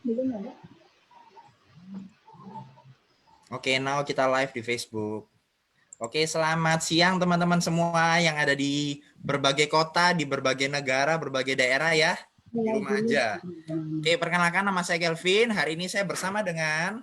Belum ada. Oke, now kita live di Facebook. Oke, selamat siang teman-teman semua yang ada di berbagai kota, di berbagai negara, berbagai daerah ya. Di rumah aja. Oke, perkenalkan nama saya Kelvin. Hari ini saya bersama dengan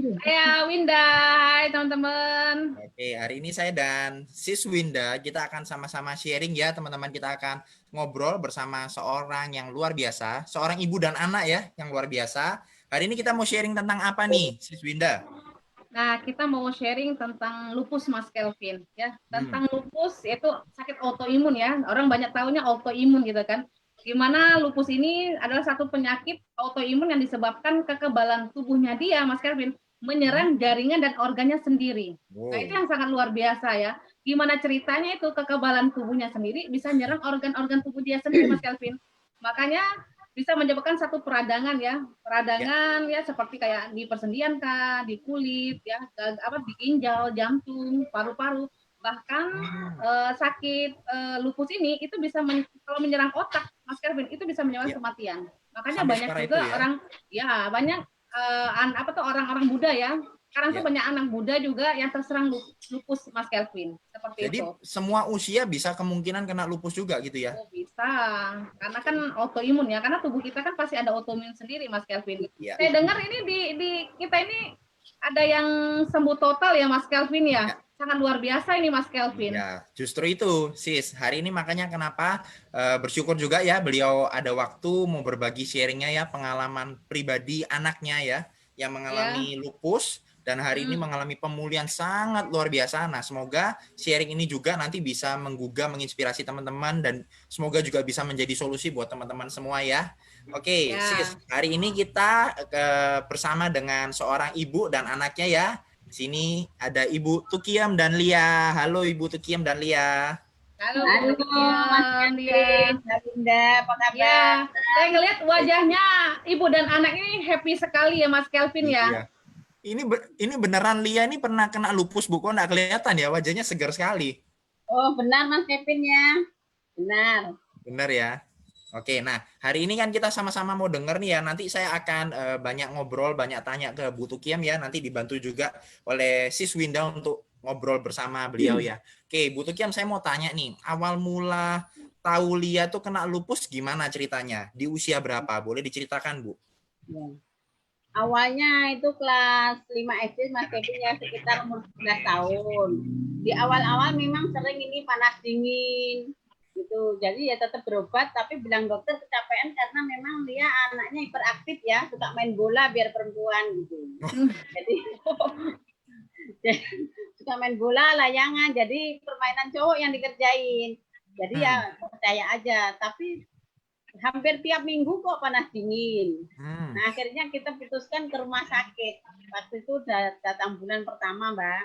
Saya Winda. Hai teman-teman. Oke, hari ini saya dan Sis Winda kita akan sama-sama sharing ya teman-teman. Kita akan ngobrol bersama seorang yang luar biasa, seorang ibu dan anak ya yang luar biasa. Hari ini kita mau sharing tentang apa nih, Sis Winda? Nah, kita mau sharing tentang lupus Mas Kelvin ya. Tentang lupus itu sakit autoimun ya. Orang banyak tahunya autoimun gitu kan. Gimana lupus ini adalah satu penyakit autoimun yang disebabkan kekebalan tubuhnya dia, Mas Kelvin, menyerang jaringan dan organnya sendiri. Nah, itu yang sangat luar biasa ya. Gimana ceritanya itu kekebalan tubuhnya sendiri bisa menyerang organ-organ tubuh dia sendiri, Mas Kelvin. Makanya bisa menyebabkan satu peradangan ya, ya seperti kayak di persendian kah, di kulit ya, di ginjal, jantung, paru-paru, bahkan sakit lupus ini itu bisa kalau menyerang otak, Mas Kelvin, itu bisa menyebabkan kematian. Makanya Sampai banyak juga itu, ya? orang banyak orang-orang muda ya. Sekarang tuh banyak anak muda juga yang terserang lupus, Mas Kelvin. Seperti Jadi itu. semua usia bisa kemungkinan kena lupus juga gitu ya? Oh, bisa. Karena kan autoimun ya. Karena tubuh kita kan pasti ada autoimun sendiri, Mas Kelvin. Ya. Saya dengar ini di kita ini ada yang sembuh total ya, Mas Kelvin ya. Sangat luar biasa ini, Mas Kelvin. Ya, justru itu, Sis. Hari ini makanya kenapa bersyukur juga ya beliau ada waktu mau berbagi sharingnya ya, pengalaman pribadi anaknya ya, yang mengalami lupus dan hari ini mengalami pemulihan sangat luar biasa. Nah, semoga sharing ini juga nanti bisa menggugah, menginspirasi teman-teman dan semoga juga bisa menjadi solusi buat teman-teman semua ya. Oke, Sis, hari ini kita bersama dengan seorang ibu dan anaknya ya. Di sini ada Ibu Tukiem dan Lia. Halo Ibu Tukiem dan Lia. Halo, Mas Kelvin, Winda, apa kabar? Ya, saya ngelihat wajahnya ibu dan anak ini happy sekali ya, Mas Kelvin ya. Iya. Ini beneran Lia ini pernah kena lupus, Bu? Kok nggak kelihatan ya? Wajahnya segar sekali. Oh, benar Mas Kelvin ya. Benar. Benar ya. Oke, nah hari ini kan kita sama-sama mau denger nih ya. Nanti saya akan banyak ngobrol, banyak tanya ke Bu Tukiem ya. Nanti dibantu juga oleh Sis Winda untuk ngobrol bersama beliau ya. Oke, Bu Tukiem saya mau tanya nih. Awal mula tahu Lia tuh kena lupus gimana ceritanya? Di usia berapa? Boleh diceritakan, Bu? Ya. Awalnya itu kelas 5 SD Mas Kevin ya, sekitar umur 11 tahun. Di awal-awal memang sering ini panas dingin gitu. Jadi ya tetap berobat, tapi bilang dokter kecapean karena memang dia anaknya hiperaktif ya, suka main bola biar perempuan gitu. Jadi suka main bola, layangan, jadi permainan cowok yang dikerjain. Jadi ya percaya aja, tapi hampir tiap minggu kok panas dingin. Nah, akhirnya kita putuskan ke rumah sakit. Waktu itu datang bulan pertama, Mbak.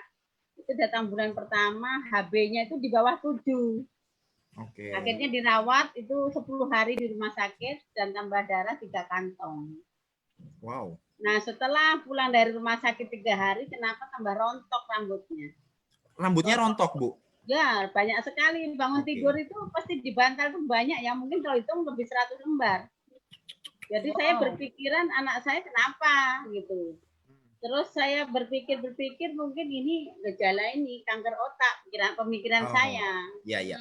Itu datang bulan pertama, HB-nya itu di bawah 7. Oke. Akhirnya dirawat itu 10 hari di rumah sakit dan tambah darah 3 kantong. Wow. Nah, setelah pulang dari rumah sakit 3 hari, kenapa tambah rontok rambutnya? Rambutnya rontok, Bu? Ya, banyak sekali. Bangun tidur itu pasti di bantal itu banyak ya. Mungkin kalau itu lebih 100 lembar. Jadi saya berpikiran anak saya kenapa gitu. Terus saya berpikir mungkin ini gejala ini kanker otak, pemikiran saya. Iya, iya.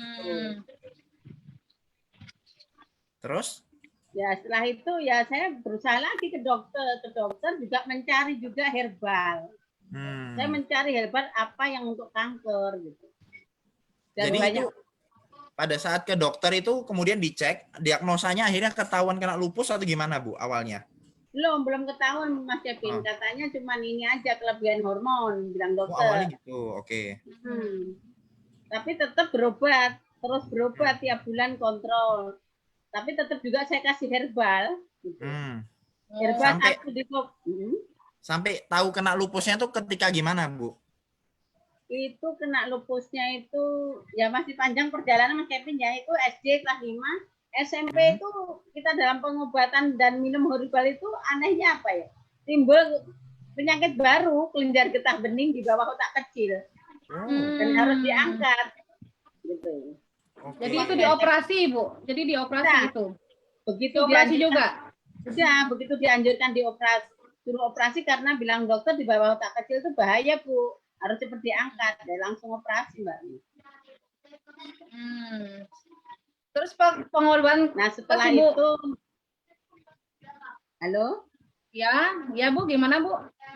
Terus? Ya setelah itu ya saya berusaha lagi ke dokter juga mencari juga herbal. Saya mencari herbal apa yang untuk kanker gitu. Dan jadi banyak, itu pada saat ke dokter itu kemudian dicek, diagnosanya akhirnya ketahuan kena lupus atau gimana, Bu, awalnya? belum ketahuan Mas Kevin. Katanya cuma ini aja kelebihan hormon, bilang dokter. Oh, awalnya gitu, oke. Tapi tetap berobat, terus berobat tiap bulan kontrol. Tapi tetap juga saya kasih herbal. Gitu. Herbal sampai tahu kena lupusnya tuh ketika gimana, Bu? Itu kena lupusnya itu ya masih panjang perjalanan Mas Kevin ya. Itu SD kelas 5, SMP itu kita dalam pengobatan dan minum herbal itu anehnya apa ya? Timbul penyakit baru, kelenjar getah bening di bawah otak kecil. Dan harus diangkat. Gitu. Jadi itu dioperasi, Bu. Jadi dioperasi itu. Begitu operasi juga. Sudah, begitu dianjurkan suruh operasi karena bilang dokter di bawah otak kecil itu bahaya Bu, harus cepat diangkat, dan langsung operasi Mbak. Terus pengorbanan. Nah setelah itu, halo? Ya Bu, gimana Bu?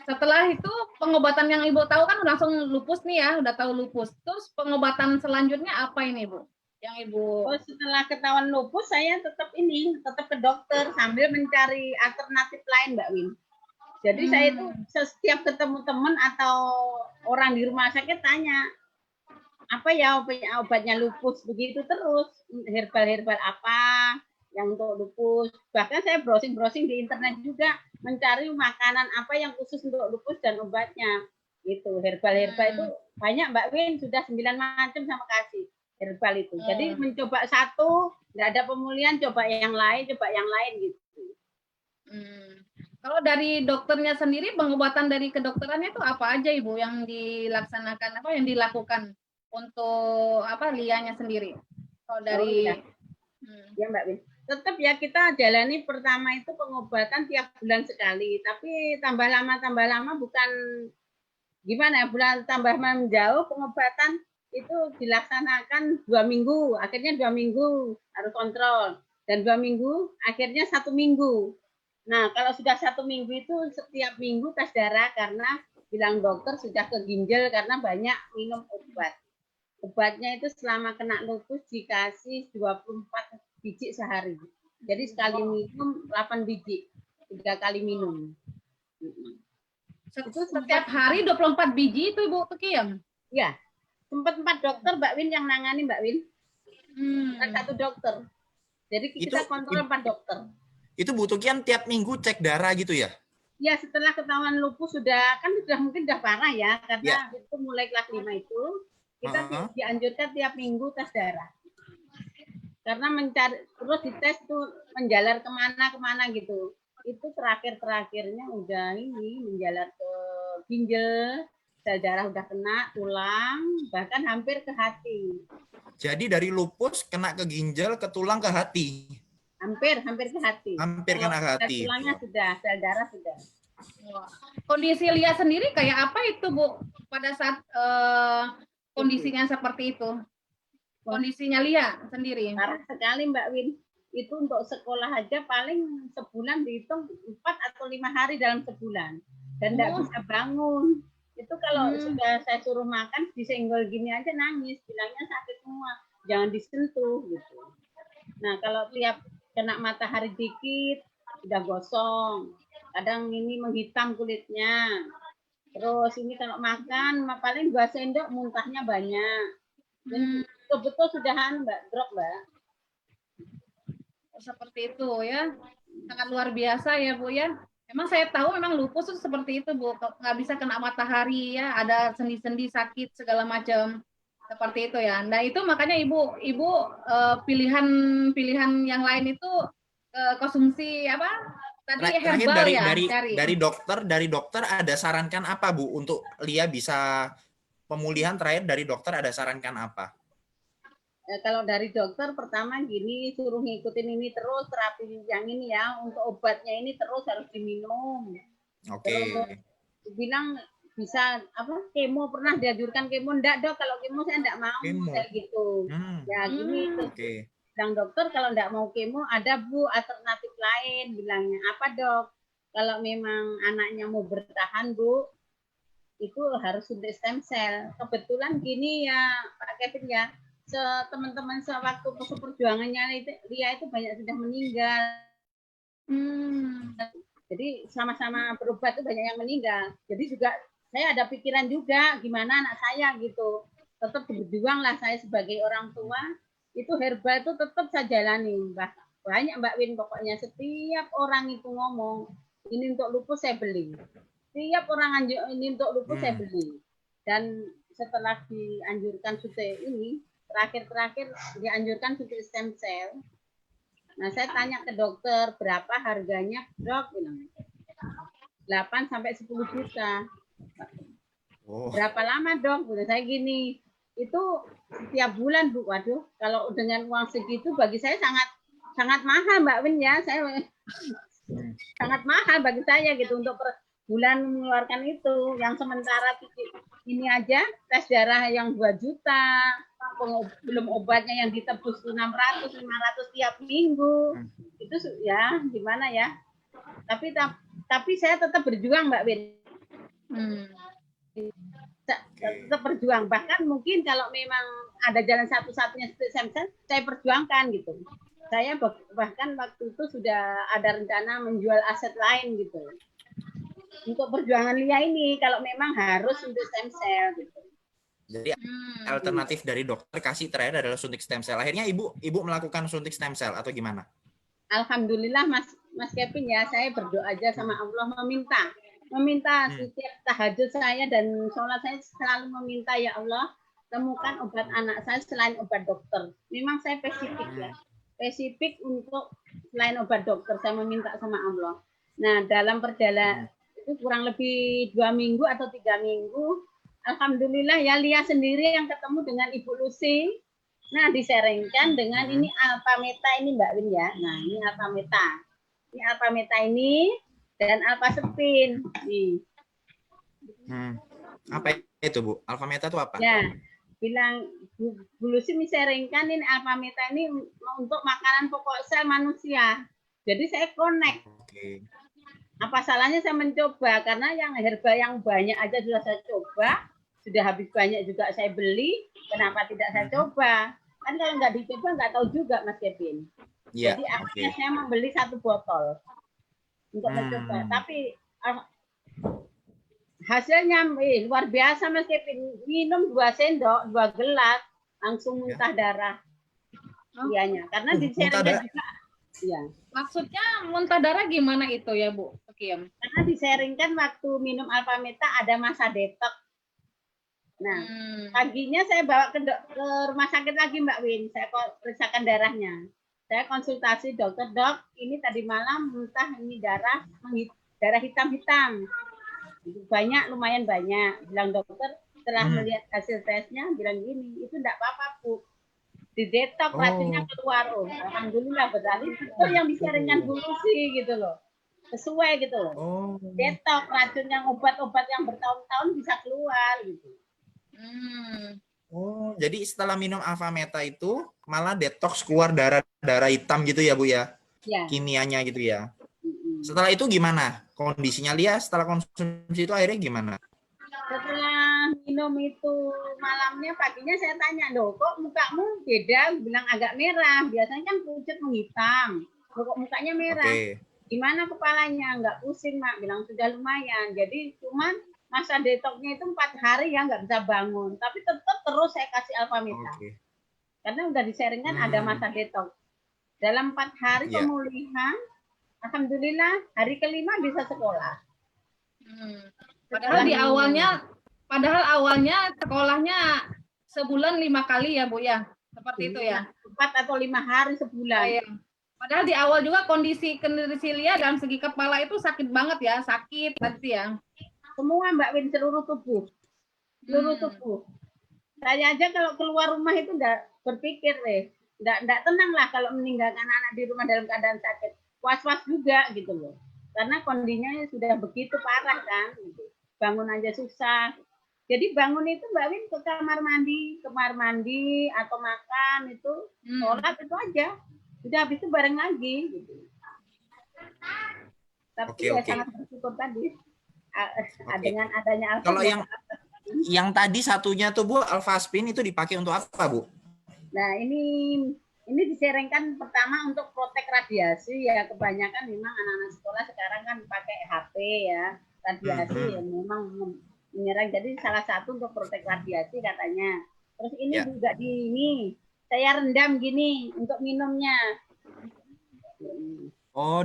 Setelah itu pengobatan yang Ibu tahu kan langsung lupus nih ya, udah tahu lupus. Terus pengobatan selanjutnya apa ini Bu? Yang Ibu. Setelah ketahuan lupus saya tetap ke dokter sambil mencari alternatif lain Mbak Win. Jadi saya itu setiap ketemu teman atau orang di rumah sakit tanya, apa ya obatnya lupus, begitu terus, herbal apa yang untuk lupus. Bahkan saya browsing di internet juga mencari makanan apa yang khusus untuk lupus dan obatnya. Gitu, herbal itu banyak Mbak Win, sudah 9 macam sama kasih herbal itu. Jadi mencoba satu, nggak ada pemulihan, coba yang lain gitu. Kalau dari dokternya sendiri, pengobatan dari kedokterannya itu apa aja Ibu yang dilaksanakan, apa yang dilakukan untuk lianya sendiri? Kalau dari ya Mbak Win, tetap ya kita jalani pertama itu pengobatan tiap bulan sekali, tapi tambah lama bukan gimana ya, bulan tambah menjauh pengobatan itu dilaksanakan 2 minggu, akhirnya 2 minggu harus kontrol, dan 2 minggu akhirnya 1 minggu. Nah kalau sudah 1 minggu itu setiap minggu tes darah karena bilang dokter sudah ke ginjal karena banyak minum obat. Obatnya itu selama kena lupus dikasih 24 biji sehari. Jadi sekali minum 8 biji, 3 kali minum. Itu setiap hari 24 biji itu Ibu Tukiem? Ya, sempat 4 dokter Mbak Win yang nangani Mbak Win. Satu dokter. Jadi kita kontrol 4 dokter. Itu Bu Tukian tiap minggu cek darah gitu ya? Ya, setelah ketahuan lupus sudah mungkin sudah parah ya, karena itu mulai kelas 5 itu kita dianjurkan tiap minggu tes darah. Karena terus dites tuh menjalar kemana gitu. Itu terakhirnya udah menjalar ke ginjal, sel darah udah kena, tulang, bahkan hampir ke hati. Jadi dari lupus kena ke ginjal, ke tulang, ke hati. Hampir ke hati. Hampir kena ke hati. Tulangnya sudah, sel darah sudah. Kondisi Lia sendiri kayak apa itu Bu pada saat kondisinya seperti itu? Kondisinya Lia sendiri. Parah sekali Mbak Win. Itu untuk sekolah aja paling sebulan dihitung 4 atau 5 hari dalam sebulan. Dan tidak bisa bangun. Itu kalau sudah saya suruh makan, disenggol gini aja nangis. Bilangnya sakit semua. Jangan disentuh gitu. Nah kalau tiap kena matahari dikit, udah gosong. Kadang ini menghitam kulitnya. Terus ini kalau makan, paling 2 sendok muntahnya banyak. Dan betul sudahan Mbak, drop Mbak. Seperti itu ya, sangat luar biasa ya Bu ya. Memang saya tahu memang lupus itu seperti itu Bu, nggak bisa kena matahari ya, ada sendi-sendi sakit segala macam seperti itu ya. Nah itu makanya ibu pilihan yang lain itu konsumsi apa tadi herbal ya. Dari dokter ada sarankan apa Bu untuk Lia bisa pemulihan terakhir dari dokter ada sarankan apa? Kalau dari dokter pertama gini, suruh ngikutin ini terus, terapi yang ini ya, untuk obatnya ini terus harus diminum. Oke. Bilang bisa kemo, pernah dianjurkan kemo, enggak Dok, kalau kemo saya enggak mau, kayak gitu. Ya gini terus bilang dokter kalau enggak mau kemo ada Bu alternatif lain, bilangnya apa Dok? Kalau memang anaknya mau bertahan Bu, itu harus suntik stem cell. Kebetulan gini ya Pak Kevin ya, teman-teman sewaktu perjuangannya Lia itu banyak sudah meninggal. Jadi sama-sama berobat itu banyak yang meninggal. Jadi juga saya ada pikiran juga gimana anak saya gitu. Tetap berjuang lah saya sebagai orang tua. Itu herbal itu tetap saya jalani. Banyak Mbak Win pokoknya setiap orang itu ngomong ini untuk lupus saya beli. Setiap orang ini untuk lupus saya beli. Dan setelah dianjurkan suntik ini terakhir dianjurkan suntik stem cell. Nah, saya tanya ke dokter berapa harganya, Dok? 8 sampai 10 juta. Berapa lama, Dok? Udah saya gini. Itu setiap bulan, Bu. Waduh, kalau dengan uang segitu bagi saya sangat sangat mahal Mbak Win ya. Saya sangat mahal bagi saya gitu untuk per bulan mengeluarkan itu. Yang sementara ini aja tes darah yang 2 juta, belum obatnya yang ditebus 600, 500 tiap minggu. Itu ya gimana ya? Tapi saya tetap berjuang Mbak Win. Tetap berjuang. Bahkan mungkin kalau memang ada jalan satu-satunya seperti saya perjuangkan gitu. Saya bahkan waktu itu sudah ada rencana menjual aset lain gitu untuk perjuangan Lia ini kalau memang harus suntik stem cell gitu. Jadi alternatif dari dokter kasih terakhir adalah suntik stem cell. Akhirnya ibu melakukan suntik stem cell atau gimana? Alhamdulillah Mas Kevin ya, saya berdoa aja sama Allah, meminta setiap tahajud saya dan sholat saya selalu meminta, ya Allah temukan obat anak saya selain obat dokter. Memang saya spesifik untuk selain obat dokter, saya meminta sama Allah. Nah, dalam perjalanan itu kurang lebih 2 minggu atau 3 minggu, alhamdulillah ya Lia sendiri yang ketemu dengan Ibu Lucy. Nah, disaringkan dengan ini Alpha Meta ini Mbak Win ya. Nah, ini Alpha Meta. Ini Alpha Meta ini dan Alpha Spin. Nih. Apa itu Bu? Alpha Meta itu apa? Ya, bilang Bu Lucy misaringkan ini Alpha Meta ini untuk makanan pokok sel manusia. Jadi saya connect. Apa salahnya saya mencoba, karena yang herba yang banyak aja sudah saya coba, sudah habis banyak juga saya beli, kenapa tidak saya coba? Kan kalau nggak dicoba nggak tahu juga Mas Kevin. Jadi akhirnya saya membeli 1 botol untuk mencoba, tapi hasilnya luar biasa Mas Kevin. Minum 2 sendok, 2 gelas, langsung muntah darah. Ianya, karena di-sharingkan juga. Ya. Maksudnya muntah darah gimana itu ya Bu? Karena di-sharingkan waktu minum Alpha Meta ada masa detox. Nah, paginya saya bawa ke rumah sakit lagi Mbak Win. Saya periksakan darahnya. Saya konsultasi dokter, dok, ini tadi malam muntah ini darah hitam-hitam. Banyak, lumayan banyak. Bilang dokter, setelah melihat hasil tesnya, bilang gini, itu enggak apa-apa Bu. Di detox racunnya keluar. Alhamdulillah berarti itu yang disaringkan Bu Lucy gitu loh. Sesuai gitu loh. Detox racun yang obat-obat yang bertahun-tahun bisa keluar gitu. Jadi setelah minum Alpha Meta itu malah detox keluar darah hitam gitu ya Bu ya? Ya. Kimianya gitu ya. Setelah itu gimana kondisinya Lia setelah konsumsi itu akhirnya gimana? Setelah minum itu malamnya, paginya saya tanya, loh kok mukamu beda? Bilang agak merah, biasanya kan pucat menghitam, kok mukanya merah. Gimana kepalanya? Nggak pusing Mak, bilang sudah lumayan. Jadi cuman masa detoxnya itu 4 hari ya nggak bisa bangun, tapi tetap terus saya kasih Alpha Meta. Karena udah disaringkan ada masa detox. Dalam 4 hari pemulihan, alhamdulillah hari kelima bisa sekolah. Padahal awalnya sekolahnya sebulan 5 kali ya Bu ya, seperti itu ya. 4 atau 5 hari sebulan. Padahal di awal juga kondisi Lia dalam segi kepala itu sakit banget ya, sakit tadi ya. Semua Mbak Win, seluruh tubuh. Saya aja kalau keluar rumah itu udah berpikir enggak tenang lah kalau meninggalkan anak di rumah dalam keadaan sakit. Was-was juga gitu loh. Karena kondisinya sudah begitu parah kan gitu. Bangun aja susah. Jadi bangun itu Mbak Win ke kamar mandi atau makan itu, sholat itu aja. Sudah habis itu bareng lagi gitu. Tapi sangat bersyukur tadi dengan adanya Alpha. Kalau yang tadi satunya tuh Bu, Alpha Spin itu dipakai untuk apa Bu? Nah ini disaringkan pertama untuk protek radiasi ya, kebanyakan memang anak-anak sekolah sekarang kan pakai HP ya, radiasi yang memang menyerang, jadi salah satu untuk protek radiasi katanya. Terus ini juga saya rendam gini untuk minumnya.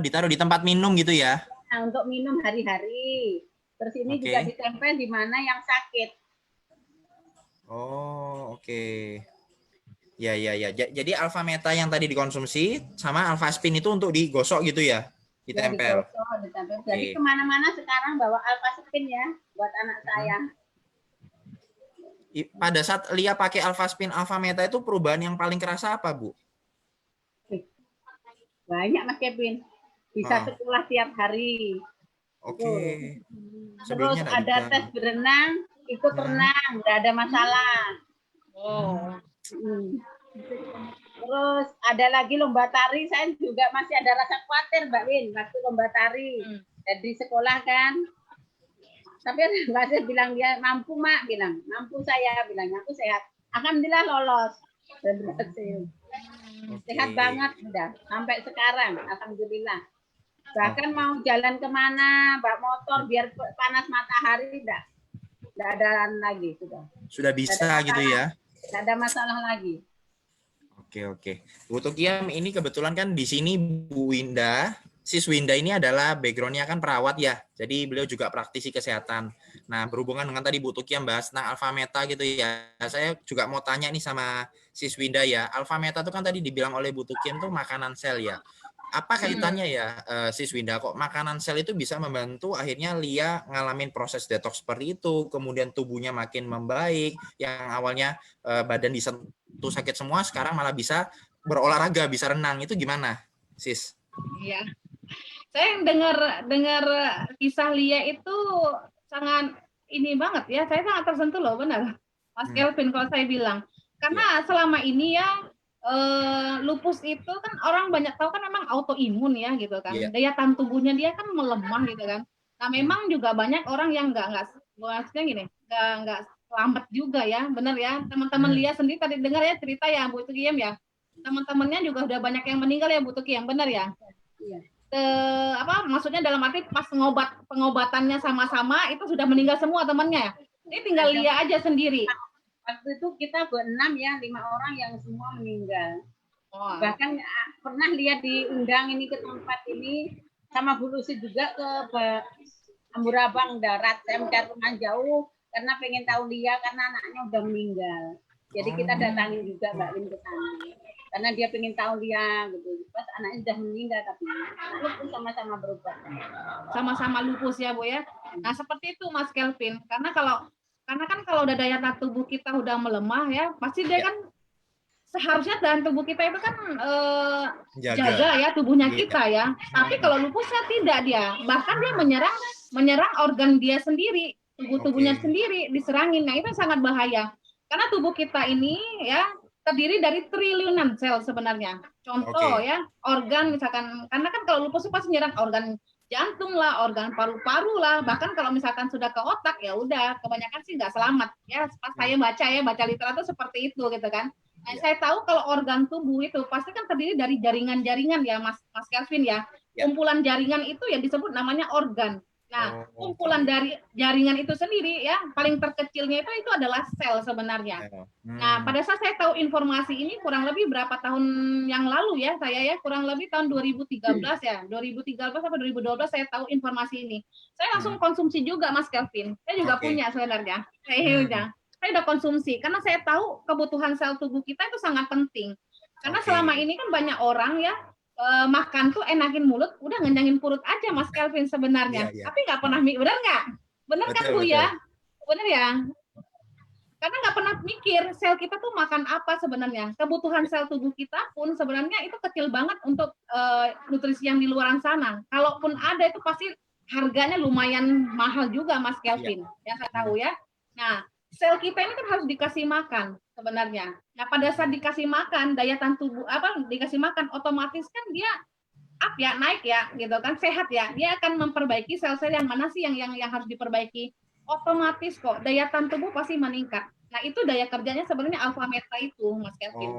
Ditaruh di tempat minum gitu ya? Nah, untuk minum hari-hari. Terus ini juga ditempel di mana yang sakit. Ya. Jadi Alpha Meta yang tadi dikonsumsi sama Alpha Spin itu untuk digosok gitu ya? Ditempel. Ditempel. Jadi kemana-mana sekarang bawa Alpha Spin ya buat anak saya. Pada saat Lia pakai Alpha Spin, Alpha Meta itu perubahan yang paling kerasa apa Bu? Banyak Mas Kevin. Bisa sekolah tiap hari. Oke. Terus Sebelumnya ada bisa. tes berenang, ikut renang, nggak ada masalah. Oh. Terus ada lagi lomba tari, saya juga masih ada rasa khawatir Mbak Win waktu lomba tari. Jadi sekolah kan, tapi Mbak bilang dia mampu Mak, bilang mampu saya, bilang aku sehat. Alhamdulillah lolos dan berhasil. Sehat banget udah sampai sekarang, alhamdulillah. Bahkan mau jalan kemana, bawa motor biar panas matahari, enggak ada lagi sudah bisa gitu ya. Tidak ada masalah lagi. Oke. Bu Tukiam, ini kebetulan kan di sini Bu Winda, Sis Winda ini adalah background-nya kan perawat ya. Jadi beliau juga praktisi kesehatan. Nah, berhubungan dengan tadi Bu Tukiam bahas tentang alfa meta gitu ya. Saya juga mau tanya nih sama Sis Winda ya. Alfa meta itu kan tadi dibilang oleh Bu Tukiam tuh makanan sel ya. Apa kaitannya ya Sis Winda, kok makanan sel itu bisa membantu akhirnya Lia ngalamin proses detox seperti itu, kemudian tubuhnya makin membaik, yang awalnya badan disentuh sakit semua, sekarang malah bisa berolahraga, bisa renang. Itu gimana, Sis? Iya. Saya dengar kisah Lia itu sangat ini banget ya. Saya sangat tersentuh loh, benar. Mas Kelvin kalau saya bilang. Karena selama ini ya lupus itu kan orang banyak tahu kan memang autoimun ya gitu kan. Daya tahan tubuhnya dia kan melemah gitu kan. Nah, memang juga banyak orang yang enggak maksudnya gini, enggak selamat juga ya. Benar ya. Teman-teman Lia sendiri tadi dengar ya cerita ya Bu Tukiem ya. Teman-temannya juga udah banyak yang meninggal ya Bu Tukiem, benar ya? Iya. Maksudnya dalam arti pas pengobatannya sama-sama itu sudah meninggal semua temannya. Ini tinggal Lia aja sendiri. Waktu itu kita berenam ya, 5 orang yang semua meninggal. Bahkan pernah lihat diundang ini ke tempat ini sama Bu Lucy juga ke Amburabang darat. Saya mencari rumah jauh karena pengen tahu Lia karena anaknya udah meninggal. Jadi kita datangin juga Mbak Win ke sana. Karena dia pengen tahu Lia gitu. Pas anaknya sudah meninggal tapi lupus sama-sama berobat. Sama-sama lupus ya Bu ya. Nah seperti itu Mas Kelvin. Karena kan kalau udah daya tahan tubuh kita udah melemah ya, pasti dia kan seharusnya dalam tubuh kita itu kan jaga ya tubuhnya kita ya. Tapi kalau lupusnya tidak dia, bahkan dia menyerang organ dia sendiri, tubuhnya sendiri diserangin. Nah itu sangat bahaya. Karena tubuh kita ini ya terdiri dari triliunan sel sebenarnya. Contoh ya organ misalkan, karena kan kalau lupus itu pasti menyerang organ jantung lah, organ paru-paru lah, bahkan kalau misalkan sudah ke otak ya udah kebanyakan sih nggak selamat ya. Pas saya baca literatur seperti itu gitu kan. Nah, saya tahu kalau organ tubuh itu pasti kan terdiri dari jaringan-jaringan ya Mas Kelvin ya. Kumpulan jaringan itu ya disebut namanya organ. Nah, kumpulan dari jaringan itu sendiri ya, paling terkecilnya itu adalah sel sebenarnya. Nah, pada saat saya tahu informasi ini kurang lebih berapa tahun yang lalu ya, saya ya kurang lebih tahun 2013 ya, 2013 sampai 2012 saya tahu informasi ini. Saya langsung konsumsi juga Mas Kelvin. Saya juga punya sebenarnya. Saya udah konsumsi karena saya tahu kebutuhan sel tubuh kita itu sangat penting. Karena selama ini kan banyak orang ya makan tuh enakin mulut, udah ngenyangin perut aja Mas Kelvin sebenarnya. Tapi nggak pernah benar nggak? Benar kan Bu ya? Benar ya? Karena nggak pernah mikir sel kita tuh makan apa sebenarnya. Kebutuhan sel tubuh kita pun sebenarnya itu kecil banget untuk nutrisi yang di luar sana. Kalaupun ada itu pasti harganya lumayan mahal juga Mas Kelvin. Ya saya tahu ya. Nah, sel kita ini kan harus dikasih makan sebenarnya. Nah, pada saat dikasih makan, daya tahan tubuh dikasih makan, otomatis kan dia naik ya, gitu kan, sehat ya. Dia akan memperbaiki sel-sel yang mana sih yang harus diperbaiki. Otomatis kok daya tahan tubuh pasti meningkat. Nah, itu daya kerjanya sebenarnya alfa meta itu, Mas Kelvin.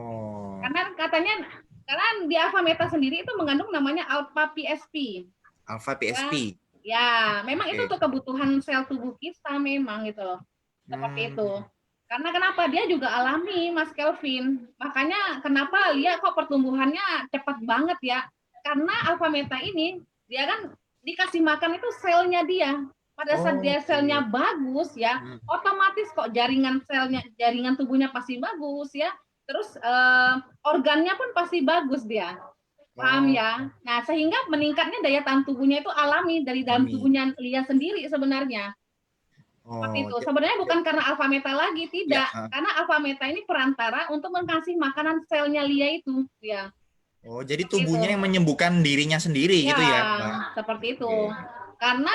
Karena karena di alfa meta sendiri itu mengandung namanya alfa PSP. Alfa PSP. Ya, memang itu untuk kebutuhan sel tubuh kita memang gitu loh. Seperti itu. Karena kenapa dia juga alami Mas Kelvin. Makanya kenapa Lia kok pertumbuhannya cepat banget ya. Karena alfa meta ini dia kan dikasih makan itu selnya dia. Pada saat dia selnya bagus ya, otomatis kok jaringan tubuhnya pasti bagus ya. Terus organnya pun pasti bagus dia. Paham ya? Nah, sehingga meningkatnya daya tahan tubuhnya itu alami dari dalam tubuhnya Lia sendiri sebenarnya. Seperti itu. Sebenarnya bukan karena alfa meta lagi, tidak. Karena alfa meta ini perantara untuk mengasih makanan selnya Lia itu, ya. Oh, jadi Seperti tubuhnya itu. yang menyembuhkan dirinya sendiri Ya, gitu ya, Mbak? seperti itu. Oke. Karena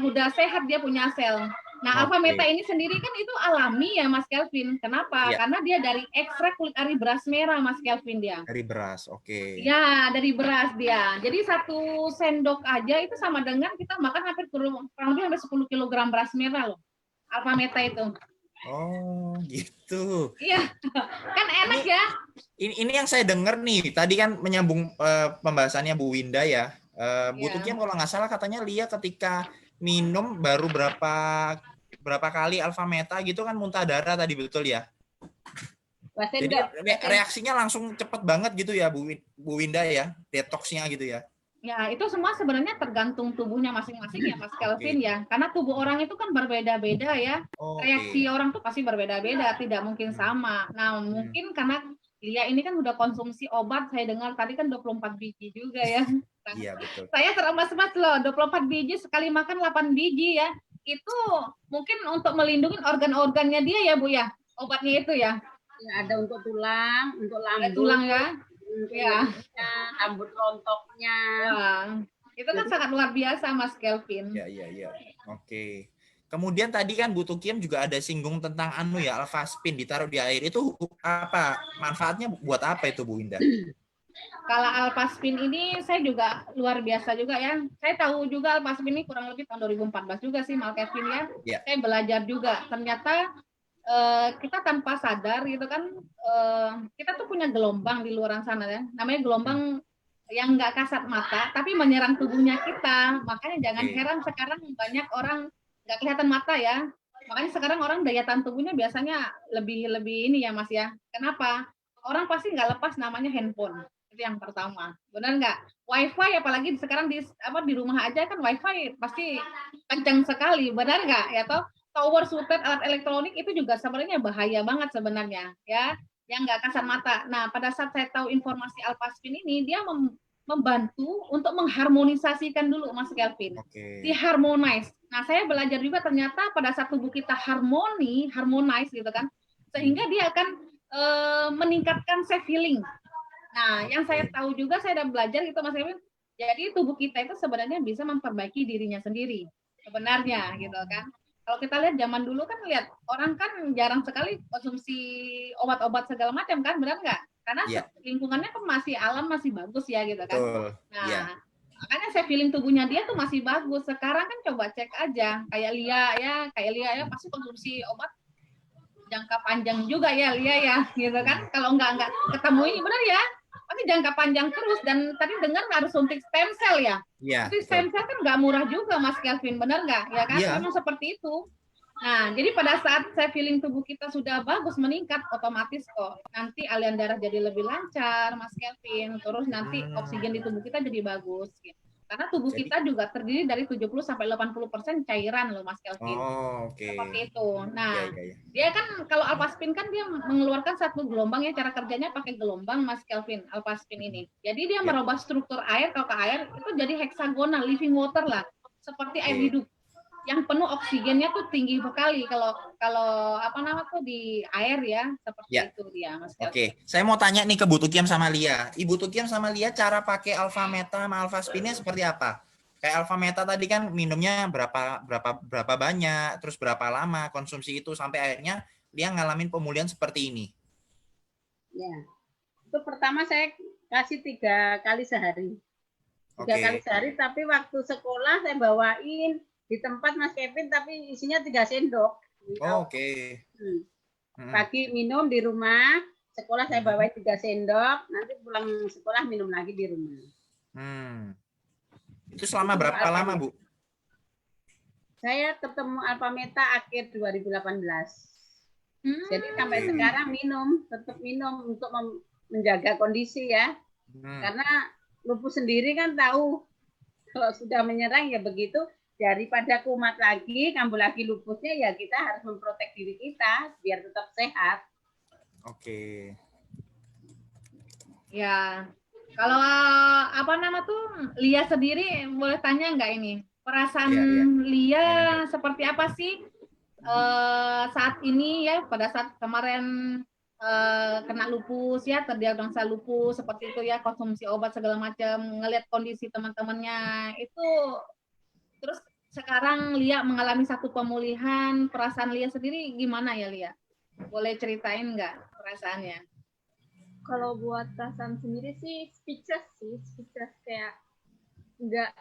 udah sehat dia punya sel. Nah, alfa meta Oke. ini sendiri kan itu alami ya Mas Kelvin. Kenapa? Iya, Karena dia dari ekstrak kulit ari beras merah Mas Kelvin dia. dari beras. Oke. Ya, dari beras dia. Jadi 1 sendok aja itu sama dengan kita makan hampir kurang lebih hampir 10 kilogram beras merah loh. Alfa meta itu. Oh, gitu. Iya, kan enak Ini ya. ini yang saya dengar nih. Tadi kan menyambung pembahasannya Bu Winda ya. Bu Ya. Tukiem kalau nggak salah katanya Lia ketika minum baru berapa kali alfa meta gitu kan muntah darah tadi, betul ya? Jadi reaksinya langsung cepet banget gitu ya Bu Winda ya, detoksnya gitu ya. Ya, itu semua sebenarnya tergantung tubuhnya masing-masing ya Mas Kelvin Oke. ya. Karena tubuh orang itu kan berbeda-beda ya. Reaksi Oke. orang tuh pasti berbeda-beda, tidak mungkin sama. Nah, mungkin karena Lia ini kan udah konsumsi obat, saya dengar tadi kan 24 biji juga ya. Nah, Iya, betul. saya teramas-mas loh, 24 biji sekali makan 8 biji ya. Itu mungkin untuk melindungi organ-organnya dia ya Bu ya, obatnya itu ya. Ya, ada untuk tulang, untuk lambung. Ada tulang ya. Ya, rambut rontoknya. Wah, itu kan sangat luar biasa Mas Kelvin. Iya. Oke. Kemudian tadi kan Bu Tukiem juga ada singgung tentang alfaspin ditaruh di air. Itu apa? Manfaatnya buat apa itu Bu Winda? Kalau alfaspin ini saya juga luar biasa juga ya. Saya tahu juga alfaspin ini kurang lebih tahun 2014 juga sih Mas Kelvin ya. Saya belajar juga. Ternyata kita tanpa sadar gitu kan, kita tuh punya gelombang di luar sana ya. Namanya gelombang yang nggak kasat mata, tapi menyerang tubuhnya kita. Makanya jangan heran sekarang banyak orang nggak kelihatan mata ya. Makanya sekarang orang daya tahan tubuhnya biasanya lebih ini ya Mas ya. Kenapa? Orang pasti nggak lepas namanya handphone. Itu yang pertama. Benar nggak? WiFi apalagi sekarang di rumah aja kan WiFi pasti kencang sekali. Benar nggak? Ya toh? Tower sutet alat elektronik itu juga sebenarnya bahaya banget sebenarnya ya, yang nggak kasat mata. Nah, pada saat saya tahu informasi alfaspin ini, dia membantu untuk mengharmonisasikan dulu Mas Kelvin. Diharmonize. Nah, saya belajar juga ternyata pada saat tubuh kita harmonize gitu kan, sehingga dia akan meningkatkan self healing. Nah, yang saya tahu juga saya udah belajar gitu Mas Kelvin. Jadi tubuh kita itu sebenarnya bisa memperbaiki dirinya sendiri sebenarnya gitu kan. Kalau kita lihat zaman dulu kan orang kan jarang sekali konsumsi obat-obat segala macam kan, benar nggak? Karena lingkungannya kan masih alam masih bagus ya gitu kan. Nah, makanya saya feeling tubuhnya dia tuh masih bagus. Sekarang kan coba cek aja kayak Lia ya pasti konsumsi obat jangka panjang juga ya Lia ya gitu kan. Kalau nggak ketemu ini benar ya. Pasti jangka panjang terus, dan tadi dengar harus suntik stem cell ya. Suntik stem cell kan nggak murah juga Mas Kelvin, benar nggak? Ya kan, memang seperti itu. Nah, jadi pada saat saya feeling tubuh kita sudah bagus meningkat, otomatis kok nanti aliran darah jadi lebih lancar Mas Kelvin. Terus nanti oksigen di tubuh kita jadi bagus. Gitu. Karena tubuh kita juga terdiri dari 70-80% cairan loh Mas Kelvin. Seperti itu. Nah, dia kan kalau alfaspin kan dia mengeluarkan satu gelombang ya, cara kerjanya pakai gelombang Mas Kelvin, alfaspin ini. Jadi dia merubah struktur air, kalau ke air itu jadi heksagonal, living water lah, seperti air hidup. Yang penuh oksigennya tuh tinggi sekali kalau di air ya, seperti itu dia Mas Kelvin. Saya mau tanya nih ke Bu Tukiem sama Lia. Ibu Tukiem sama Lia cara pakai alfa meta sama alfaspinnya seperti apa? Kayak alfa meta tadi kan minumnya berapa banyak, terus berapa lama konsumsi itu sampai akhirnya dia ngalamin pemulihan seperti ini. Ya, itu pertama saya kasih 3 kali sehari. 3 kali sehari, tapi waktu sekolah saya bawain di tempat Mas Kevin, tapi isinya 3 sendok. Pagi minum di rumah, sekolah saya bawain 3 sendok, nanti pulang sekolah minum lagi di rumah. Itu selama berapa lama, Bu? Saya ketemu alfa meta akhir 2018. Jadi sampai sekarang tetap minum untuk menjaga kondisi ya. Karena lupus sendiri kan tahu kalau sudah menyerang ya begitu, daripada kumat lagi, kambuh lagi lupusnya, ya kita harus memprotek diri kita biar tetap sehat. Ya, kalau Lia sendiri boleh tanya nggak ini? Perasaan Lia seperti apa sih saat ini ya, pada saat kemarin kena lupus ya, terdiagnosa lupus seperti itu ya, konsumsi obat segala macam, ngelihat kondisi teman-temannya itu. Terus sekarang Lia mengalami satu pemulihan, perasaan Lia sendiri gimana ya Lia? Boleh ceritain nggak perasaannya? Kalau buat perasaan sendiri sih speechless kayak nggak,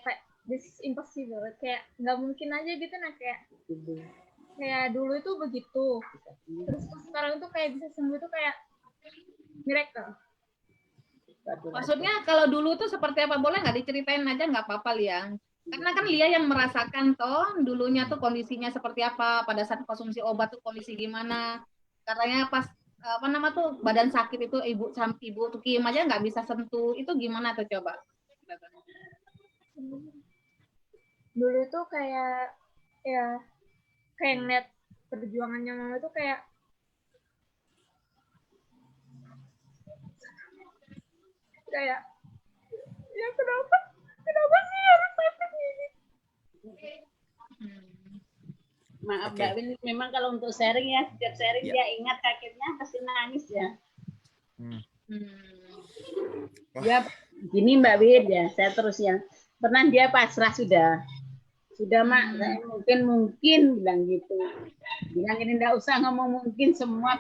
kayak this is impossible, kayak nggak mungkin aja gitu. Nah kayak dulu itu begitu, terus sekarang itu kayak bisa sembuh itu kayak miracle. Maksudnya kalau dulu tuh seperti apa, boleh nggak diceritain aja, nggak apa-apa Lia? Karena kan Lia yang merasakan toh dulunya tuh kondisinya seperti apa, pada saat konsumsi obat tuh kondisi gimana. Katanya pas apa nama tuh badan sakit itu ibu tuh Kim aja nggak bisa sentuh, itu gimana tuh coba? Dulu tuh kayak ya kayak ngeliat perjuangannya mama tuh kayak ya kenapa sih harus sakit gini. Maaf Mbak Win, memang kalau untuk sharing ya, setiap sharing dia ingat kakinya pasti nangis ya. Ya gini Mbak Win ya, saya terus ya. Pernah dia pasrah sudah Mak, saya mungkin bilang gitu. Bilang ini enggak usah ngomong mungkin, semua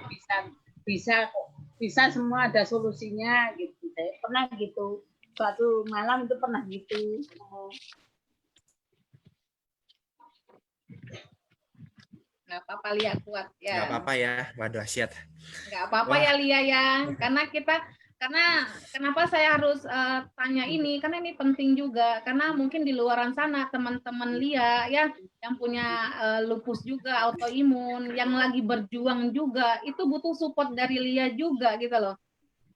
bisa semua, ada solusinya gitu. Saya pernah gitu. Suatu malam itu pernah gitu. Nggak apa-apa Lia, kuat ya. Nggak apa-apa ya, waduh asyat. Nggak apa-apa ya Lia ya, karena kenapa saya harus tanya ini, karena ini penting juga, karena mungkin di luaran sana teman-teman Lia ya yang punya lupus juga, autoimun, yang lagi berjuang juga, itu butuh support dari Lia juga gitu loh.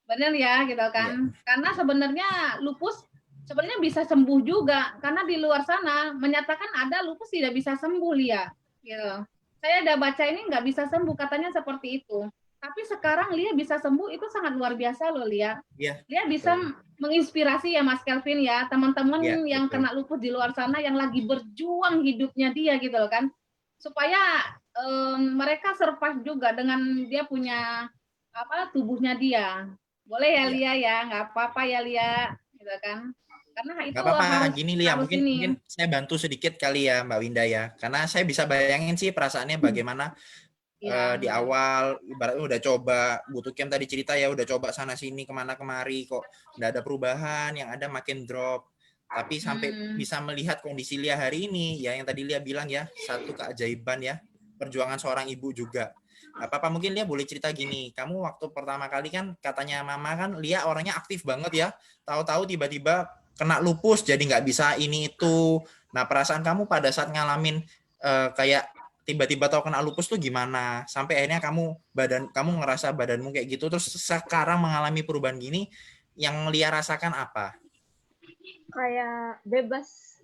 Benar ya gitu kan? Karena sebenarnya lupus sebenarnya bisa sembuh juga, karena di luar sana menyatakan ada lupus tidak bisa sembuh Lia gitu. Saya udah baca ini nggak bisa sembuh, katanya seperti itu. Tapi sekarang Lia bisa sembuh, itu sangat luar biasa loh Lia. Lia bisa menginspirasi ya Mas Kelvin ya, teman-teman yang kena lupus di luar sana yang lagi berjuang hidupnya dia gitu loh kan. Supaya mereka survive juga dengan dia punya tubuhnya dia. Boleh ya Lia ya, nggak apa-apa ya Lia gitu kan. Karena itu nggak apa-apa, gini Lia, harus mungkin saya bantu sedikit kali ya Mbak Winda ya, karena saya bisa bayangin sih perasaannya bagaimana di awal, ibaratnya udah coba, Bu Tukiem tadi cerita ya, udah coba sana sini kemana kemari kok nggak ada perubahan, yang ada makin drop. Tapi sampai bisa melihat kondisi Lia hari ini ya, yang tadi Lia bilang ya, satu keajaiban ya, perjuangan seorang ibu juga. Apa-apa mungkin Lia boleh cerita gini, kamu waktu pertama kali kan katanya mama kan Lia orangnya aktif banget ya, tahu-tahu tiba-tiba kena lupus jadi nggak bisa ini itu. Nah perasaan kamu pada saat ngalamin kayak tiba-tiba tahu kena lupus tuh gimana? Sampai akhirnya kamu ngerasa badanmu kayak gitu, terus sekarang mengalami perubahan gini, yang Lia rasakan apa? Kayak bebas.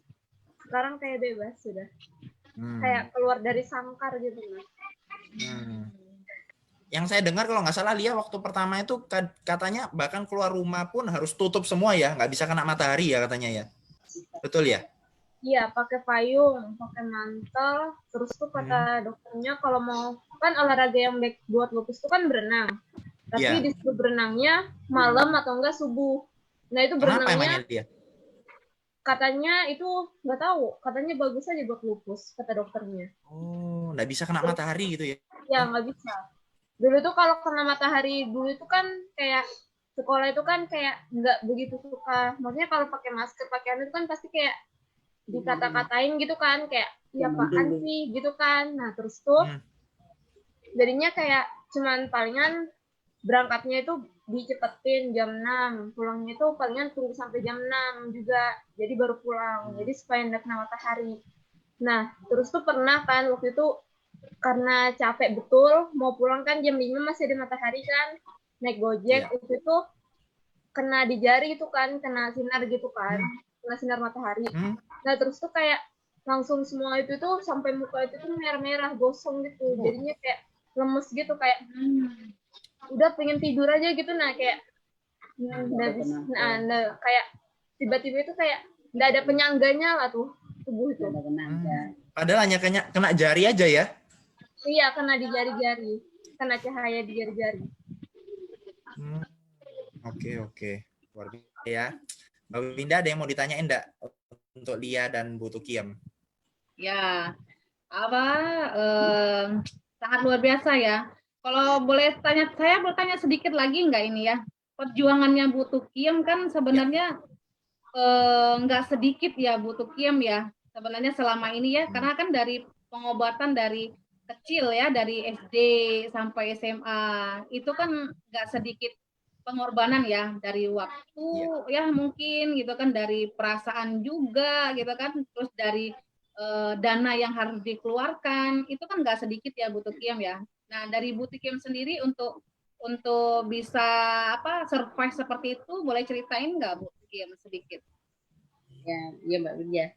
Sekarang kayak bebas sudah. Kayak keluar dari sangkar gitu Mas. Yang saya dengar kalau nggak salah Lia waktu pertama itu katanya bahkan keluar rumah pun harus tutup semua ya, nggak bisa kena matahari ya katanya ya. Betul ya? Iya, pakai payung, pakai mantel. Terus tuh kata dokternya kalau mau, kan olahraga yang baik buat lupus tuh kan berenang. Tapi disuruh berenangnya malam atau enggak subuh. Nah itu berenangnya katanya itu nggak tahu, katanya bagus aja buat lupus kata dokternya. Oh, nggak bisa kena matahari gitu ya? Ya nggak bisa. Dulu tuh kalau kena matahari dulu itu kan kayak sekolah itu kan kayak nggak begitu suka. Maksudnya kalau pakai masker, pakaian itu kan pasti kayak dikata-katain gitu kan, kayak ya apaan sih gitu kan. Nah terus tuh jadinya kayak cuman palingan berangkatnya itu dicepetin jam 6, pulangnya itu palingan tunggu sampai jam 6 juga, jadi baru pulang, jadi supaya nggak kena matahari. Nah terus tuh pernah kan waktu itu karena capek betul mau pulang kan jam 5 masih ada matahari kan, naik gojek itu tuh kena di jari itu kan, kena sinar gitu kan, kena sinar matahari. Nah terus tuh kayak langsung semua itu tuh sampai muka itu tuh merah-merah gosong gitu, jadinya kayak lemes gitu, kayak udah pengen tidur aja gitu. Nah kayak kayak tiba-tiba itu kayak nggak ada penyangganya lah tuh tubuh itu. Padahal hanya kena jari aja ya? Iya, kena di jari-jari. kena cahaya di jari-jari. Oke. Luar biasa ya. Mbak Winda, ada yang mau ditanyain enggak untuk Lia dan Bu Tukiem? Ya, sangat luar biasa ya. Kalau boleh tanya, saya bertanya sedikit lagi enggak ini ya? Perjuangannya Bu Tukiem kan sebenarnya nggak sedikit ya Bu Tukiem ya. Sebenarnya selama ini ya, karena kan dari pengobatan dari kecil ya, dari SD sampai SMA itu kan nggak sedikit pengorbanan ya, dari waktu ya mungkin gitu kan, dari perasaan juga gitu kan, terus dari dana yang harus dikeluarkan itu kan nggak sedikit ya Bu Tukiem ya. Nah dari Bu Tukiem sendiri untuk bisa survive seperti itu, boleh ceritain nggak Bu Tukiem sedikit? Ya Mbak Win ya.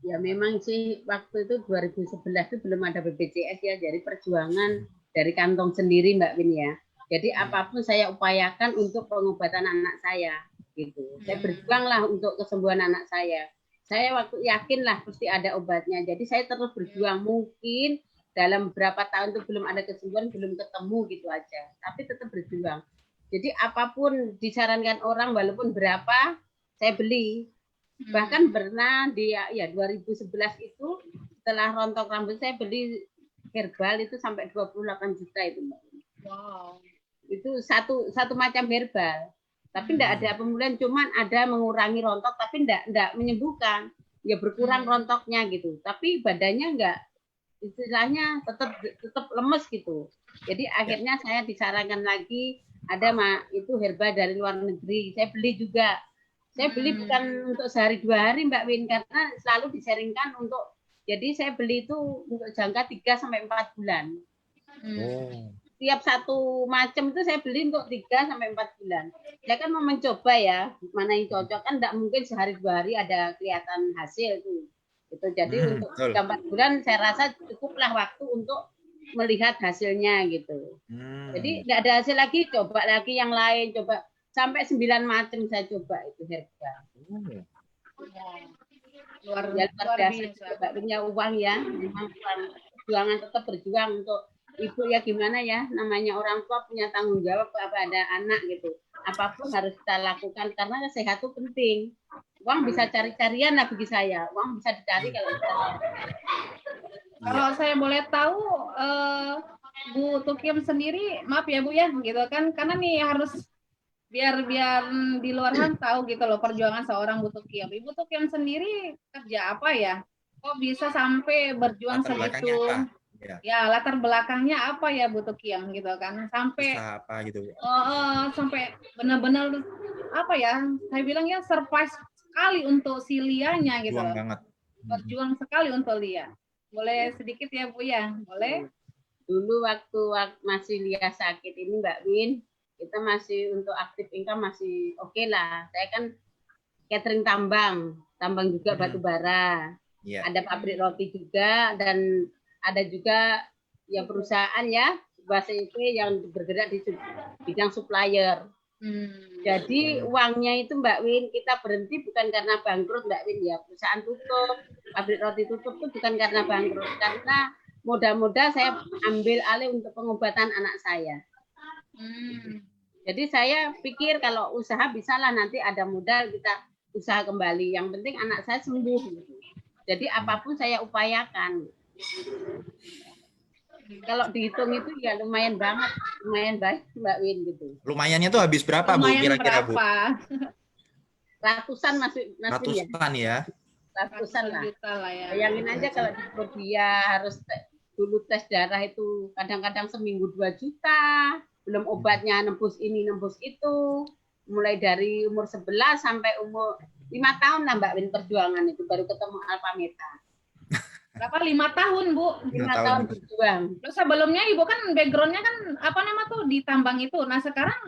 Ya memang sih waktu itu 2011 itu belum ada BPJS ya, jadi perjuangan dari kantong sendiri Mbak Win ya. Jadi apapun saya upayakan untuk pengobatan anak saya gitu. Saya berjuanglah untuk kesembuhan anak saya. Saya waktu yakinlah pasti ada obatnya. Jadi saya terus berjuang, mungkin dalam berapa tahun itu belum ada kesembuhan, belum ketemu gitu aja. Tapi tetap berjuang. Jadi apapun disarankan orang walaupun berapa saya beli. Bahkan pernah di 2011 itu setelah rontok rambut saya beli herbal itu sampai 28 juta itu Mbak. Wow. Itu satu macam herbal. Tapi tidak ada pemulihan, cuman ada mengurangi rontok tapi tidak menyembuhkan. Ya berkurang rontoknya gitu. Tapi badannya enggak, istilahnya tetap lemes gitu. Jadi akhirnya saya disarankan lagi ada itu herbal dari luar negeri. Saya beli juga. Saya beli bukan untuk sehari 2 hari Mbak Win, karena selalu disaringkan untuk, jadi saya beli itu untuk jangka 3 sampai 4 bulan. Tiap satu macam itu saya beli untuk 3 sampai 4 bulan. Saya kan mau mencoba ya, mana yang cocok, kan tidak mungkin sehari 2 hari ada kelihatan hasil itu. Jadi untuk 3 4 bulan saya rasa cukuplah waktu untuk melihat hasilnya gitu. Jadi tidak ada hasil lagi, coba lagi yang lain, coba sampai 9 macam saya coba itu herbal. Luar biasa. Mbak punya uang ya, memang perjuangan, tetap berjuang untuk ibu ya, gimana ya, namanya orang tua punya tanggung jawab kepada anak gitu. Apapun harus kita lakukan karena sehat itu penting. Uang bisa cari-carian lah bagi saya, uang bisa dicari kalau kita. Kalau saya boleh tahu, Bu Tukiem sendiri, maaf ya Bu ya, gitu kan, karena nih harus biar di luar kan tahu gitu loh perjuangan seorang Bu Tukiem. Ibu Tukiem sendiri kerja apa ya? Kok bisa sampai berjuang segitu? Ya latar belakangnya apa ya Bu Tukiem gitu kan? Sampai apa gitu? Sampai benar-benar apa ya? Saya bilang ya surprise sekali untuk si Lianya gitu. Berjuang banget. Berjuang sekali untuk Lia. Boleh sedikit ya Bu ya? Boleh? Dulu waktu masih Lia sakit ini Mbak Win, kita masih untuk aktif income masih oke lah. Saya kan catering tambang juga batu bara. Ada pabrik roti juga, dan ada juga ya perusahaan ya bahasa IP yang bergerak di bidang supplier. Jadi uangnya itu Mbak Win, kita berhenti bukan karena bangkrut Mbak Win ya, perusahaan tutup, pabrik roti tutup itu bukan karena bangkrut, karena modal-modal saya ambil alih untuk pengobatan anak saya. Jadi saya pikir kalau usaha bisalah nanti ada modal kita usaha kembali. Yang penting anak saya sembuh. Jadi apapun saya upayakan. Kalau dihitung itu ya lumayan banget, lumayan baik Mbak Win gitu. Lumayannya tuh habis berapa Bu kira-kira Bu? Ratusan masih ratusan ya. Ratusan lah. Bayangin aja kalau dia harus dulu tes darah itu kadang-kadang seminggu 2 juta. Belum obatnya nembus ini nembus itu, mulai dari umur 11 sampai umur 5 tahun lah Mbak Win perjuangan itu baru ketemu Alpha Meta. Berapa? 5 tahun Bu? 5 tahun berjuang. Terus sebelumnya Ibu kan backgroundnya kan apa nama tuh di tambang itu. Nah sekarang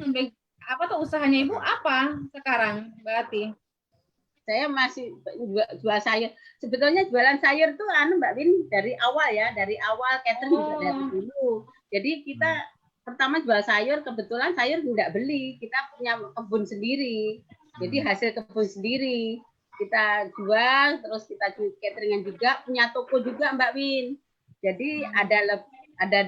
apa tuh usahanya Ibu apa sekarang berarti? Saya masih jual sayur. Sebetulnya jualan sayur tuh Mbak Win dari awal ya, dari awal catering juga dari dulu. Jadi kita pertama jual sayur, kebetulan sayur tidak beli, kita punya kebun sendiri, jadi hasil kebun sendiri kita jual, terus kita cateringan juga, punya toko juga Mbak Win. Jadi ada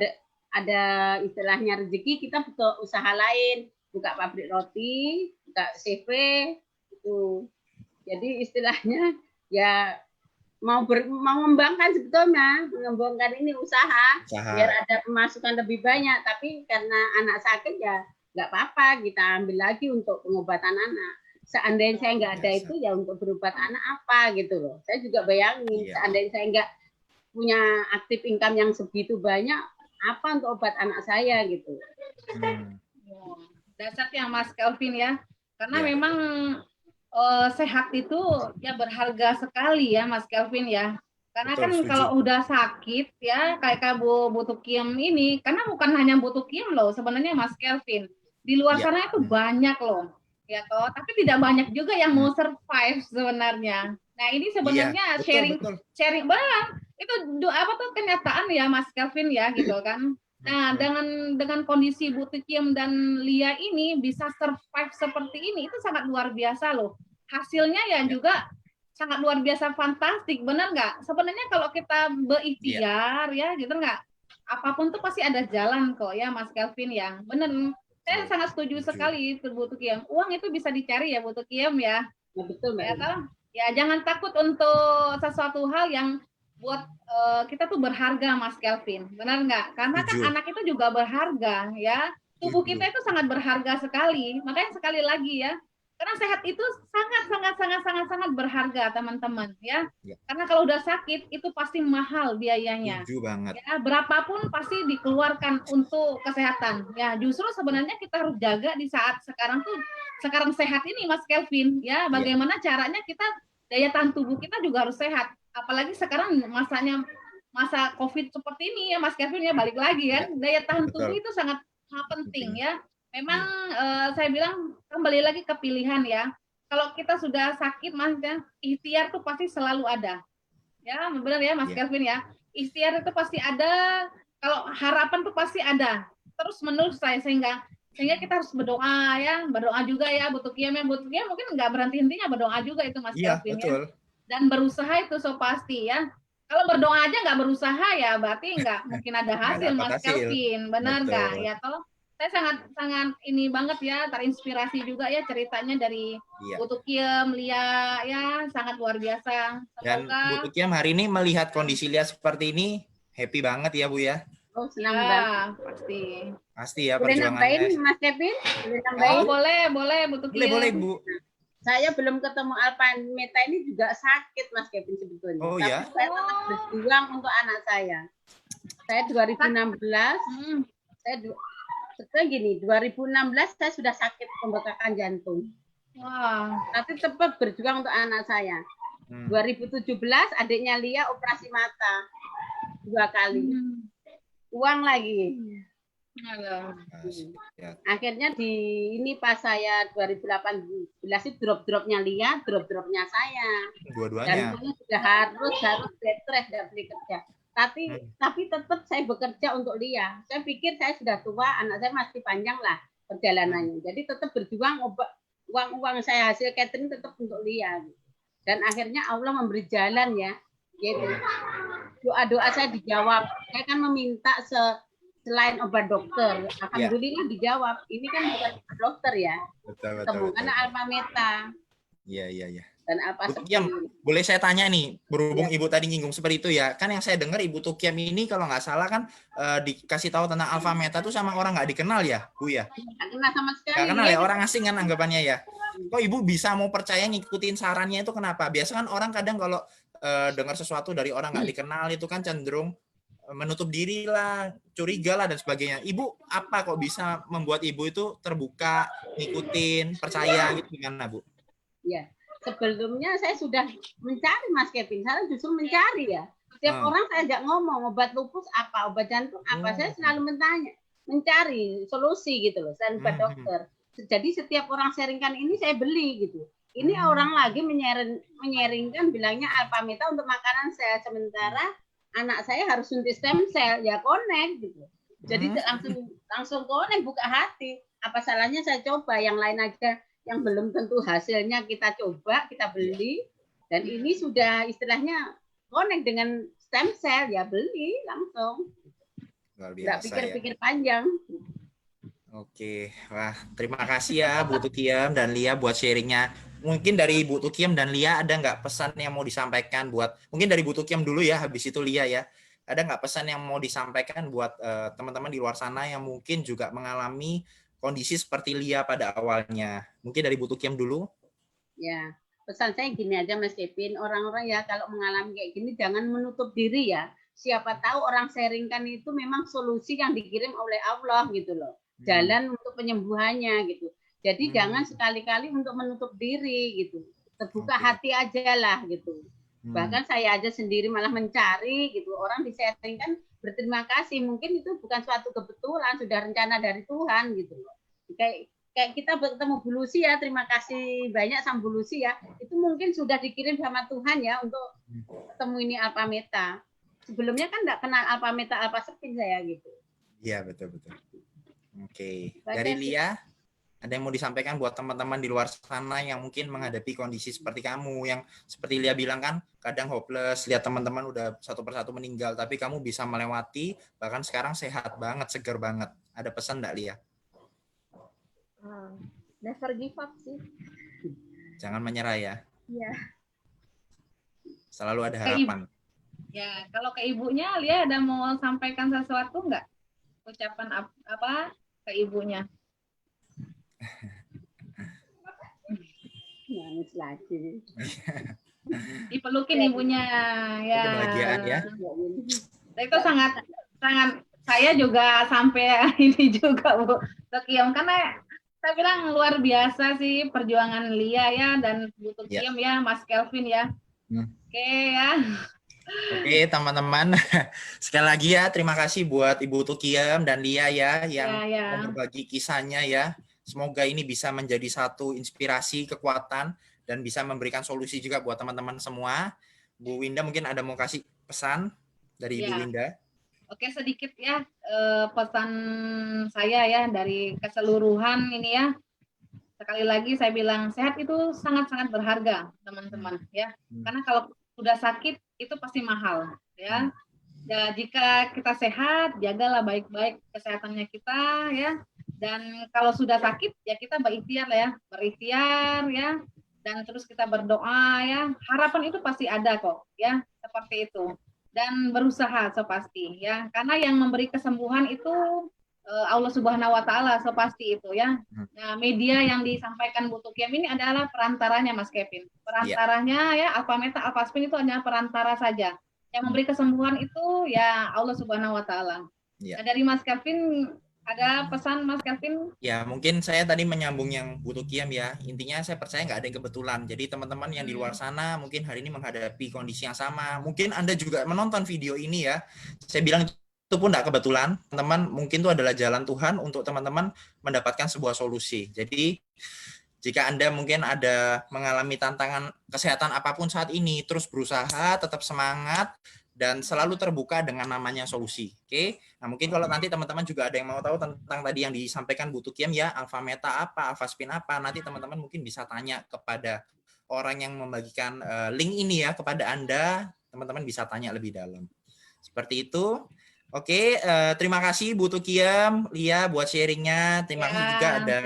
ada istilahnya rezeki, kita butuh usaha lain, buka pabrik roti, buka CV itu. Jadi istilahnya ya mau mengembangkan sebetulnya, mengembangkan ini usaha biar ada pemasukan lebih banyak, tapi karena anak sakit ya nggak apa-apa, kita ambil lagi untuk pengobatan anak. Seandainya saya nggak ada itu ya untuk berobat anak apa gitu loh. Saya juga bayangin seandainya saya nggak punya aktif income yang segitu banyak, apa untuk obat anak saya gitu. Dasarnya Mas Kelvin ya, karena memang sehat itu ya berharga sekali ya Mas Kelvin ya. Karena betul, kan setuju. Kalau udah sakit ya kayak Bu Tukiem ini, karena bukan hanya Bu Tukiem loh sebenarnya Mas Kelvin. Di luar sana itu banyak loh. Ya toh, tapi tidak banyak juga yang mau survive sebenarnya. Nah, ini sebenarnya sharing banget. Itu apa tuh kenyataan ya Mas Kelvin ya gitu kan. Nah, dengan kondisi Bu Tukiem dan Lia ini bisa survive seperti ini, itu sangat luar biasa loh. Hasilnya ya juga sangat luar biasa fantastik, benar nggak? Sebenarnya kalau kita berikhtiar ya, gitu nggak? Apapun tuh pasti ada jalan kok ya Mas Kelvin ya. Benar. Saya sangat setuju sekali itu Bu Tukiem. Uang itu bisa dicari ya Bu Tukiem ya. Ya betul Mbak. Ya jangan takut untuk sesuatu hal yang buat kita tuh berharga Mas Kelvin, benar nggak? Karena kan anak itu juga berharga ya. Tubuh kita itu sangat berharga sekali. Makanya sekali lagi ya, karena sehat itu sangat berharga teman-teman ya. Karena kalau udah sakit itu pasti mahal biayanya. Banget. Ya, berapapun pasti dikeluarkan untuk kesehatan. Ya justru sebenarnya kita harus jaga di saat sekarang sehat ini Mas Kelvin ya. Bagaimana caranya kita daya tahan tubuh kita juga harus sehat. Apalagi sekarang masa COVID seperti ini ya Mas Kelvin ya, balik lagi kan, daya tahan tubuh itu sangat penting ya. Memang saya bilang kembali lagi ke pilihan ya. Kalau kita sudah sakit Mas ya, ikhtiar tuh pasti selalu ada. Ya benar ya Mas Kelvin ya. Ikhtiar itu pasti ada, kalau harapan tuh pasti ada. Terus menerus sehingga kita harus berdoa ya, berdoa juga ya Bu Tukiem ya. Bu Tukiem mungkin nggak berhenti-hentinya berdoa juga itu Mas Kelvin betul. Ya. Dan berusaha itu so pasti ya. Kalau berdoa aja nggak berusaha ya berarti nggak mungkin ada hasil Mas Kelvin, benar nggak? Ya toh saya sangat ini banget ya, terinspirasi juga ya ceritanya dari Bu Tukiem, Lia ya, sangat luar biasa. Semoga... Dan Bu Tukiem hari ini melihat kondisi Lia seperti ini happy banget ya Bu ya. Oh senang banget. Pasti ya perjuangannya. Boleh Mas Kevin? Boleh Bu Tukiem. Boleh Bu. Saya belum ketemu Alpha Meta ini juga sakit Mas Kevin sebetulnya. Oh ya. Tapi saya tetap berjuang untuk anak saya. Saya 2016, gini, 2016 saya sudah sakit pembekakan jantung. Tapi tetap berjuang untuk anak saya. 2017 adiknya Lia operasi mata 2 kali. Uang lagi. Akhirnya ini pas saya 2018 itu drop-dropnya Lia, drop-dropnya saya. Dua-duanya. Dan sudah harus bed rest dan beli kerja. Tapi tetap saya bekerja untuk Lia. Saya pikir saya sudah tua, anak saya masih panjang lah perjalanannya. Jadi tetap berjuang, uang saya hasil catering tetap untuk Lia. Dan akhirnya Allah memberi jalan ya. Gitu. Doa-doa saya dijawab. Saya kan meminta selain obat dokter, alhamdulillah dijawab. Ini kan bukan obat dokter ya. Betul. Karena Alpha Meta. Iya. Dan apa boleh saya tanya nih, berhubung Ibu tadi nyinggung seperti itu ya, kan yang saya dengar Ibu Tukiem ini kalau nggak salah kan dikasih tahu tentang Alpha Meta itu sama orang nggak dikenal ya, Bu ya? Nggak kenal sama sekali. Nggak kenal ya, orang asing kan anggapannya ya. Kok Ibu bisa mau percaya ngikutin sarannya itu kenapa? Biasa kan orang kadang kalau dengar sesuatu dari orang nggak dikenal itu kan cenderung menutup diri lah, curiga lah dan sebagainya. Ibu apa kok bisa membuat Ibu itu terbuka, ngikutin, percaya gitu gimana Bu? Ya. Sebelumnya saya sudah mencari Mas Kevin, saya justru mencari ya. Setiap orang saya ajak ngomong obat lupus apa, obat jantung apa, saya selalu mencari solusi gitu loh, saya obat dokter. Jadi setiap orang sharingkan ini saya beli gitu. Ini orang lagi menyaringkan bilangnya Alpha Meta untuk makanan saya, sementara anak saya harus suntik stem cell, ya connect gitu. Jadi langsung connect, buka hati. Apa salahnya saya coba yang lain aja yang belum tentu hasilnya kita coba, kita beli, dan ini sudah istilahnya connect dengan stem cell, ya beli langsung. Luar Nggak biasa ya. pikir-pikir panjang. Oke, wah terima kasih ya Bu Tukiem dan Lia buat sharingnya. Mungkin dari Bu Tukiem dan Lia ada nggak pesan yang mau disampaikan buat, mungkin dari Bu Tukiem dulu ya, habis itu Lia ya. Ada nggak pesan yang mau disampaikan buat teman-teman di luar sana yang mungkin juga mengalami kondisi seperti Lia pada awalnya? Mungkin dari Bu Tukiem dulu. Ya, pesan saya gini aja Mas Kevin, orang-orang ya kalau mengalami kayak gini jangan menutup diri ya. Siapa tahu orang sharingkan itu memang solusi yang dikirim oleh Allah gitu loh. Jalan untuk penyembuhannya gitu. Jadi jangan sekali-kali untuk menutup diri gitu. Terbuka hati aja lah gitu. Bahkan saya aja sendiri malah mencari gitu. Orang di-sharingkan berterima kasih. Mungkin itu bukan suatu kebetulan, sudah rencana dari Tuhan gitu loh. Kayak kita bertemu Bu Lucy ya, terima kasih banyak sama Bu Lucy ya. Itu mungkin sudah dikirim sama Tuhan ya untuk ketemu ini Alpha Meta. Sebelumnya kan nggak kenal Alpha Meta, Alpha Spin saya gitu. Iya, betul-betul. Oke, dari Lia, ada yang mau disampaikan buat teman-teman di luar sana yang mungkin menghadapi kondisi seperti kamu, yang seperti Lia bilang kan, kadang hopeless, lihat teman-teman udah satu persatu meninggal, tapi kamu bisa melewati, bahkan sekarang sehat banget, segar banget. Ada pesan nggak Lia? Never give up sih. Jangan menyerah ya. Iya. Selalu ada harapan. Ya, kalau ke ibunya, Lia ada mau sampaikan sesuatu nggak? Ucapan apa ke ibunya? Nangis lagi. Dipelukin ibunya ya. Kebahagiaan ya. Itu sangat saya juga sampai ini juga Bu Tukiem, karena saya bilang luar biasa sih perjuangan Lia ya dan Bu Tukiem ya, Mas Kelvin ya. Oke ya. Oke teman-teman, sekali lagi ya terima kasih buat Ibu Tukiem dan Lia ya yang mau berbagi kisahnya ya. Semoga ini bisa menjadi satu inspirasi, kekuatan, dan bisa memberikan solusi juga buat teman-teman semua. Bu Winda mungkin ada mau kasih pesan dari Ibu Winda? Oke, sedikit ya pesan saya ya dari keseluruhan ini ya. Sekali lagi saya bilang sehat itu sangat-sangat berharga teman-teman ya. Karena kalau sudah sakit itu pasti mahal ya. Dan jika kita sehat, jagalah baik-baik kesehatannya kita ya. Dan kalau sudah sakit ya kita berikhtiar ya, ya. Dan terus kita berdoa ya. Harapan itu pasti ada kok ya, seperti itu. Dan berusaha pasti ya. Karena yang memberi kesembuhan itu Allah Subhanahu wa taala pasti itu ya. Nah, media yang disampaikan Bu Tukiem ini adalah perantaranya Mas Kevin. Perantaranya ya Alpha Meta, Alpha Spin itu hanya perantara saja. Yang memberi kesembuhan itu ya Allah Subhanahu wa taala. Nah, dari Mas Kevin ada pesan Mas Kevin? Ya, mungkin saya tadi menyambung yang Bu Tukiem ya. Intinya saya percaya nggak ada yang kebetulan. Jadi teman-teman yang di luar sana mungkin hari ini menghadapi kondisi yang sama. Mungkin Anda juga menonton video ini ya. Saya bilang itu pun tidak kebetulan, teman-teman, mungkin itu adalah jalan Tuhan untuk teman-teman mendapatkan sebuah solusi. Jadi, jika Anda mungkin ada mengalami tantangan kesehatan apapun saat ini, terus berusaha, tetap semangat, dan selalu terbuka dengan namanya solusi. Oke? Nah, mungkin kalau nanti teman-teman juga ada yang mau tahu tentang tadi yang disampaikan Bu Tukiem ya, Alpha Meta apa, Alpha Spin apa, nanti teman-teman mungkin bisa tanya kepada orang yang membagikan link ini ya kepada Anda, teman-teman bisa tanya lebih dalam. Seperti itu. Oke, terima kasih Bu Tukiem, Lia buat sharingnya. Terima kasih juga ada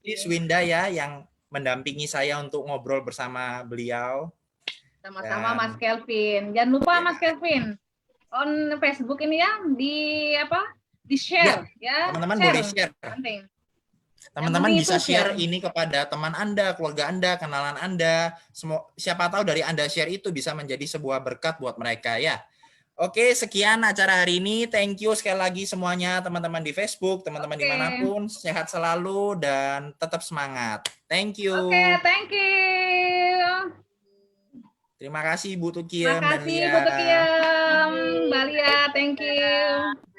Miss Winda ya yang mendampingi saya untuk ngobrol bersama beliau. Sama-sama Mas Kelvin. Jangan lupa Mas Kelvin on Facebook ini ya di share ya. Teman-teman boleh share. Teman-teman bisa share ini kepada teman Anda, keluarga Anda, kenalan Anda. Siapa tahu dari Anda share itu bisa menjadi sebuah berkat buat mereka ya. Oke, sekian acara hari ini. Thank you sekali lagi semuanya teman-teman di Facebook, teman-teman dimanapun. Sehat selalu dan tetap semangat. Thank you. Oke, thank you. Terima kasih Bu Tukiem dan Lia. Terima kasih Bu Tukiem, Mbak Lia. Thank you.